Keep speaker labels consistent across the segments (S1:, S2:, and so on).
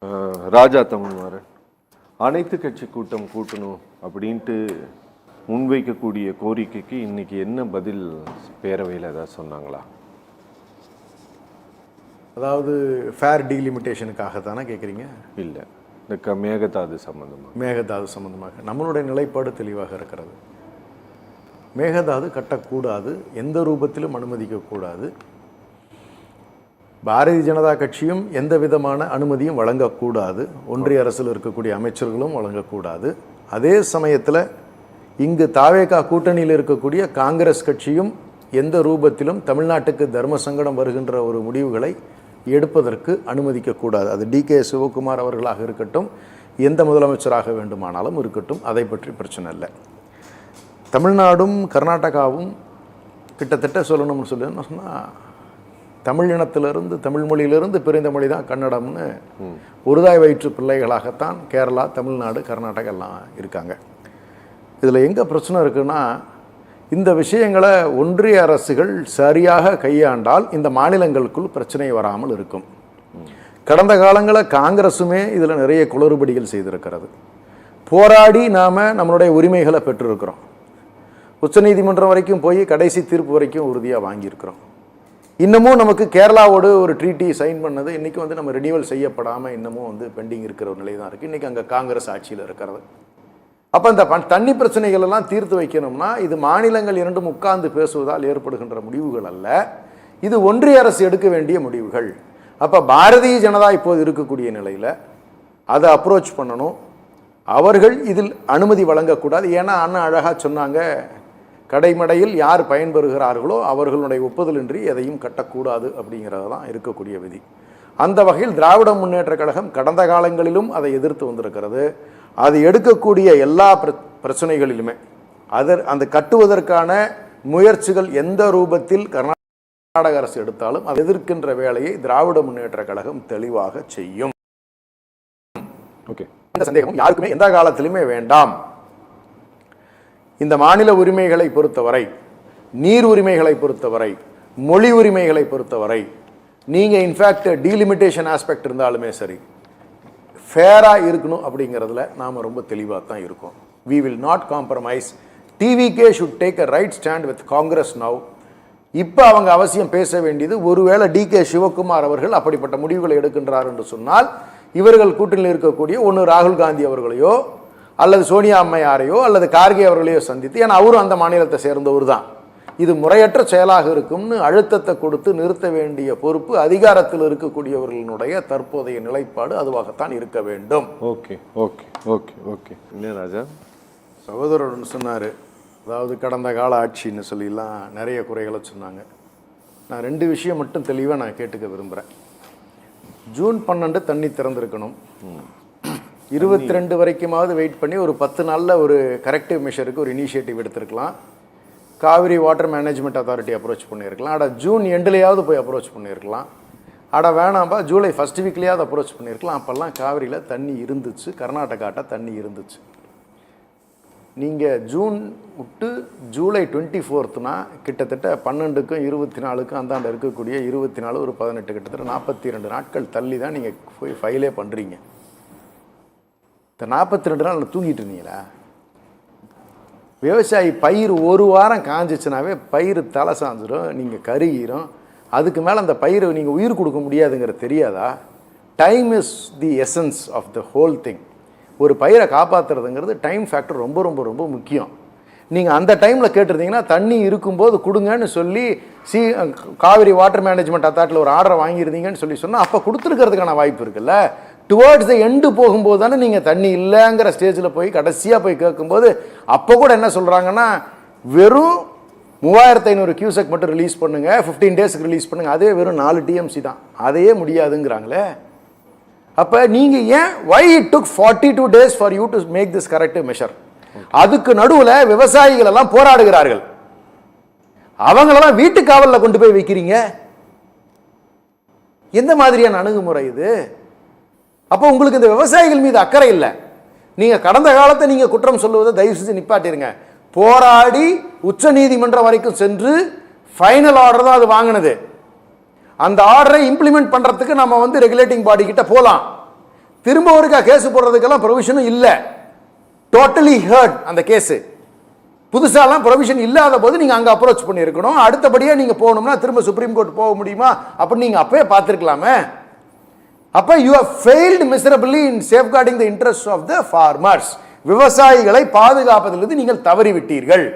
S1: ராஜா தமிழ்மாறன் அனைத்து கட்சி கூட்டம் கூட்டணும் அப்படின்ட்டு முன்வைக்கக்கூடிய கோரிக்கைக்கு இன்னைக்கு என்ன பதில் பேரவையில் ஏதாவது சொன்னாங்களா?
S2: அதாவது ஃபேர் டீலிமிட்டேஷனுக்காக தானே கேட்குறீங்க?
S1: இல்லை, இந்த மேகதாது
S2: சம்பந்தமாக நம்மளுடைய நிலைப்பாடு தெளிவாக இருக்கிறது. மேகதாது கட்டக்கூடாது, எந்த ரூபத்திலும் அனுமதிக்கக்கூடாது. பாரதிய ஜனதா கட்சியும் எந்த விதமான அனுமதியும் வழங்கக்கூடாது, ஒன்றிய அரசில் இருக்கக்கூடிய அமைச்சர்களும் வழங்கக்கூடாது. அதே சமயத்தில் இங்கு தாவேகா கூட்டணியில் இருக்கக்கூடிய காங்கிரஸ் கட்சியும் எந்த ரூபத்திலும் தமிழ்நாட்டுக்கு தர்ம சங்கடம் வருகின்ற ஒரு முடிவுகளை எடுப்பதற்கு அனுமதிக்கக்கூடாது. அது டிகே சிவகுமார் அவர்களாக இருக்கட்டும், எந்த முதலமைச்சராக வேண்டுமானாலும் இருக்கட்டும், அதை பற்றி பிரச்சனை இல்லை. தமிழ்நாடும் கர்நாடகாவும் கிட்டத்தட்ட சொல்லணும்னு சொன்னால் தமிழ் இனத்திலிருந்து, தமிழ் மொழியிலிருந்து பிரிந்த மொழி தான் கன்னடம்னு ஒருதாய் வயிற்று பிள்ளைகளாகத்தான் கேரளா, தமிழ்நாடு, கர்நாடகா எல்லாம் இருக்காங்க. இதில் எங்கே பிரச்சனை இருக்குன்னா, இந்த விஷயங்களை ஒன்றிய அரசுகள் சரியாக கையாண்டால் இந்த மாநிலங்களுக்குள் பிரச்சனை வராமல் இருக்கும். கடந்த காலங்களில் காங்கிரஸுமே இதில் நிறைய குளறுபடிகள் செய்திருக்கிறது. போராடி நாம் நம்மளுடைய உரிமைகளை பெற்றிருக்கிறோம். உச்சநீதிமன்றம் வரைக்கும் போய் கடைசி தீர்ப்பு வரைக்கும் உறுதியாக வாங்கியிருக்கிறோம். இன்னமும் நமக்கு கேரளாவோடு ஒரு ட்ரீட்டி சைன் பண்ணது இன்றைக்கி நம்ம ரினியூவல் செய்யப்படாமல் இன்னமும் பெண்டிங் இருக்கிற ஒரு நிலை தான் இருக்குது. இன்றைக்கி அங்கே காங்கிரஸ் ஆட்சியில் இருக்கிறது. அப்போ இந்த தண்ணி பிரச்சனைகள் எல்லாம் தீர்த்து வைக்கணும்னா இது மாநிலங்கள் இரண்டும் உட்கார்ந்து பேசுவதால் ஏற்படுகின்ற முடிவுகள் அல்ல, இது ஒன்றிய அரசு எடுக்க வேண்டிய முடிவுகள். அப்போ பாரதிய ஜனதா இப்போது இருக்கக்கூடிய நிலையில் அதை அப்ரோச் பண்ணணும். அவர்கள் இதில் அனுமதி வழங்கக்கூடாது. ஏன்னா அண்ணா அழகாக சொன்னாங்க, கடைமடையில் யார் பயன்பெறுகிறார்களோ அவர்களுடைய ஒப்புதலின்றி எதையும் கட்டக்கூடாது அப்படிங்கிறது தான் இருக்கக்கூடிய விதி. அந்த வகையில் திராவிட முன்னேற்ற கழகம் கடந்த காலங்களிலும் அதை எதிர்த்து வந்திருக்கிறது. அது எடுக்கக்கூடிய எல்லா பிரச்சனைகளிலுமே அந்த கட்டுவதற்கான முயற்சிகள் எந்த ரூபத்தில் கர்நாடக அரசு எடுத்தாலும் அதை எதிர்க்கின்ற வேலையை திராவிட முன்னேற்ற கழகம் தெளிவாக செய்யும். ஓகே, அந்த சந்தேகம் யாருக்குமே எந்த காலத்திலுமே வேண்டாம். இந்த மாநில உரிமைகளை பொறுத்தவரை, நீர் உரிமைகளை பொறுத்தவரை, மொழி உரிமைகளை பொறுத்தவரை, நீங்கள் இன்ஃபேக்ட் டீலிமிட்டேஷன் ஆஸ்பெக்ட் இருந்தாலுமே சரி, ஃபேராக இருக்கணும் அப்படிங்கிறதுல நாம் ரொம்ப தெளிவாக தான் இருக்கோம். We will not compromise. TVK should take a right stand with Congress now. இப்போ அவங்க அவசியம் பேச வேண்டியது, ஒருவேளை டிகே சிவகுமார் அவர்கள் அப்படிப்பட்ட முடிவுகளை எடுக்கின்றார் என்று சொன்னால் இவர்கள் கூட்டணியில் இருக்கக்கூடிய ஒன்று ராகுல் காந்தி அவர்களையோ அல்லது சோனியா அம்மையாரையோ அல்லது கார்கே அவர்களையோ சந்தித்து, ஏன்னா அவரும் அந்த மாநிலத்தை சேர்ந்தவர் தான், இது முறையற்ற செயலாக இருக்கும்னு அழுத்தத்தை கொடுத்து நிறுத்த வேண்டிய பொறுப்பு அதிகாரத்தில் இருக்கக்கூடியவர்களுடைய தற்போதைய நிலைப்பாடு அதுவாகத்தான் இருக்க வேண்டும்.
S1: ஓகே ஓகே ஓகே ஓகே என்ன ராஜா
S2: சகோதரன் சொன்னார், அதாவது கடந்த கால ஆட்சின்னு சொல்லிலாம் நிறைய குறைகளை சொன்னாங்க. நான் 2 விஷயம் மட்டும் தெளிவாக நான் கேட்டுக்க விரும்புகிறேன். ஜூன் 12 தண்ணி திறந்திருக்கணும். 22 வரைக்குமாவது வெயிட் பண்ணி ஒரு 10 நாளில் ஒரு கரெக்டிவ் மெஷருக்கு ஒரு இனிஷியேட்டிவ் எடுத்திருக்கலாம். Kaveri water management authority approach பண்ணியிருக்கலாம். ஜூன் எண்ட்லையாவது போய் அப்ரோச் பண்ணியிருக்கலாம். வேணாம்பா ஜூலை ஃபர்ஸ்ட் வீக்லேயாவது அப்ரோச் பண்ணியிருக்கலாம். அப்போல்லாம் காவிரியில் தண்ணி இருந்துச்சு, கர்நாடகாட்ட தண்ணி இருந்துச்சு. நீங்கள் ஜூன் விட்டு ஜூலை 24னா கிட்டத்தட்ட 12க்கும் 24க்கும் அந்தாண்ட இருக்கக்கூடிய 24 ஒரு 18 கிட்டத்தட்ட 42 நாட்கள் தள்ளி தான் நீங்கள் போய் ஃபைலே பண்ணுறீங்க. இந்த 42 நாள் தூங்கிட்டு இருந்தீங்களா? விவசாயி பயிர் ஒரு வாரம் காஞ்சிச்சுனாவே பயிர் தலை சாஞ்சிடும், நீங்கள் கருகிரும். அதுக்கு மேலே அந்த பயிரை நீங்கள் உயிர் கொடுக்க முடியாதுங்கிறது தெரியாதா? Time is the essence of the whole thing. ஒரு பயிரை காப்பாற்றுறதுங்கிறது டைம் ஃபேக்டர் ரொம்ப ரொம்ப ரொம்ப முக்கியம். நீங்கள் அந்த டைமில் கேட்டிருந்தீங்கன்னா தண்ணி இருக்கும்போது கொடுங்கன்னு சொல்லி காவிரி வாட்டர் மேனேஜ்மெண்ட் அத்தாரிட்டியில் ஒரு ஆர்டரை வாங்கியிருந்தீங்கன்னு சொன்னால் அப்போ கொடுத்துருக்கிறதுக்கான வாய்ப்பு இருக்குல்ல. டுவர்ட்ஸ் த எண்டு போகும்போது தானே நீங்கள் தண்ணி இல்லைங்கிற ஸ்டேஜில் போய் கடைசியாக போய் கேட்கும்போது அப்போ கூட என்ன சொல்கிறாங்கன்னா, வெறும் 3500 கியூசெக் மட்டும் ரிலீஸ் பண்ணுங்கள், 15 டேஸ்க்கு ரிலீஸ் பண்ணுங்கள், அதே வெறும் 4 டிஎம்சி தான், அதையே முடியாதுங்கிறாங்களே. அப்போ நீங்கள் ஏன் why it took 42 days for you to make this corrective measure? அதுக்கு நடுவில் விவசாயிகள் எல்லாம் போராடுகிறார்கள். அவங்களெல்லாம் வீட்டு காவலில் கொண்டு போய் வைக்கிறீங்க. எந்த மாதிரியான அணுகுமுறை இது? அப்போ உங்களுக்கு இந்த விவசாயிகள் மீது அக்கறை இல்லை. நீங்கள் கடந்த காலத்தை நீங்கள் குற்றம் சொல்லுவதை தயவு செஞ்சு நிப்பாட்டிருங்க. போராடி உச்ச நீதிமன்றம் வரைக்கும் சென்று ஃபைனல் ஆர்டர் தான் அது வாங்கினது. அந்த ஆர்டரை இம்ப்ளிமெண்ட் பண்ணுறதுக்கு நம்ம ரெகுலேட்டிங் பாடி கிட்ட போகலாம். திரும்ப ஒருக்கா கேஸ் போடுறதுக்கெல்லாம் ப்ரொவிஷனும் இல்லை. டோட்டலி ஹர்ட் அந்த கேஸ். புதுசாலாம் ப்ரொவிஷன் இல்லாத போது நீங்க அங்க அப்ரோச் பண்ணியிருக்கணும். அடுத்தபடியா நீங்க போகணும்னா திரும்ப சுப்ரீம் கோர்ட் போக முடியுமா அப்படி நீங்க அப்பவே பார்த்திருக்கலாமே. அப்ப you have failed miserably in safeguarding the interest of the farmers. விவசாயிகளை பாதுகாப்பதிலிருந்து நீங்கள் தவறிவிட்டீர்கள்.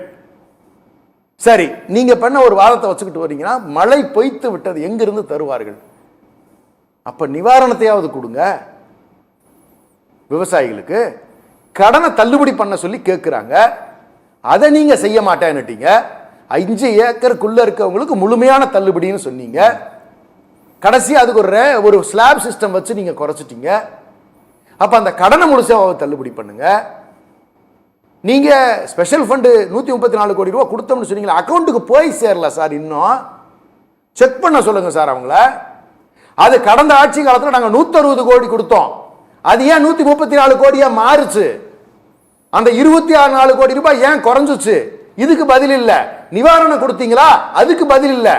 S2: சரி, நீங்க பண்ண ஒரு வாதத்தை வச்சுக்கிட்டு வரீங்கன்னா மழை பொய்த்து விட்டது, எங்கிருந்து தருவார்கள்? அப்ப நிவாரணத்தையாவது கொடுங்க விவசாயிகளுக்கு. கடனை தள்ளுபடி பண்ண சொல்லி கேட்கிறாங்க, அதை நீங்க செய்ய மாட்டேன்னுட்டீங்க. 5 ஏக்கருக்குள்ள இருக்கவங்களுக்கு முழுமையான தள்ளுபடின்னு சொன்னீங்க. கடைசி அதுக்கு ஒரு ஸ்லாப் சிஸ்டம் வச்சு நீங்க குறைச்சிட்டீங்க. அப்ப அந்த கடனை முழுசா தள்ளுபடி பண்ணுங்க. நீங்க ஸ்பெஷல் ஃபண்ட் 134 கோடி ரூபாய் கொடுத்தோம்னு சொன்னீங்களா, அக்கௌண்ட்டுக்கு போய் சேரல சார், இன்னும் செக் பண்ண சொல்லுங்க சார் அவங்கள. அது கடந்த ஆட்சி காலத்தில் நாங்கள் 160 கோடி கொடுத்தோம், அது ஏன் 134 கோடியா மாறுச்சு? அந்த 24 கோடி ரூபாய் ஏன் குறைஞ்சிச்சு? இதுக்கு பதில் இல்ல. நிவாரணம் கொடுத்தீங்களா? அதுக்கு பதில் இல்ல.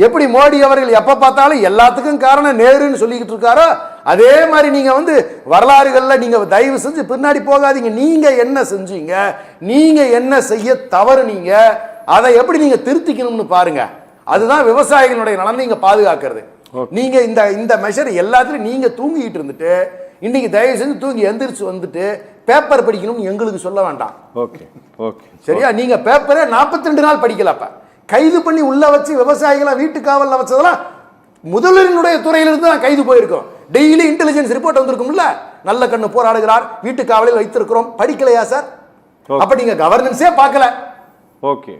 S2: எப்படி மோடி அவர்கள் எப்ப பார்த்தாலும் எல்லாத்துக்கும் காரணம் நேருன்னு சொல்லிக்கிட்டு இருக்காரோ, அதே மாதிரி நீங்க வரலாறுகள்ல நீங்க தயவு செஞ்சு பின்னாடி போகாதீங்க. நீங்க என்ன செஞ்சீங்க, நீங்க என்ன செய்ய தவறுனீங்க, அதை எப்படி நீங்க திருத்திக்கணும்னு பாருங்க. அதுதான் விவசாயிகளுடைய நலனை நீங்க பாதுகாக்கிறது. நீங்க இந்த மெஷர் எல்லாத்துலயும் நீங்க தூங்கிட்டு இருந்துட்டு இன்னைக்கு தயவு செஞ்சு தூங்கி எந்திரிச்சு வந்துட்டு பேப்பர் படிக்கணும்னு எங்களுக்கு சொல்ல வேண்டாம்.
S1: ஓகே ஓகே,
S2: சரியா? நீங்க பேப்பரை 42 நாள் படிக்கல. அப்ப கைது பண்ணி உள்ள வச்சு விவசாயிகளை வீட்டு காவல்ல வச்சதெல்லாம் முதல்வரினுடைய துறையிலிருந்து தான் கைது போயிருக்கோம். டெய்லி இன்டெலிஜென்ஸ் ரிப்போர்ட் வந்திருக்கும்ல, நல்ல கண்ணு போராடுகிறார், வீட்டு காவலில் வைத்திருக்கிறோம். படிக்கலையா சார்? அப்ப நீங்க கவர்னன்ஸே பார்க்கல.
S1: ஓகே.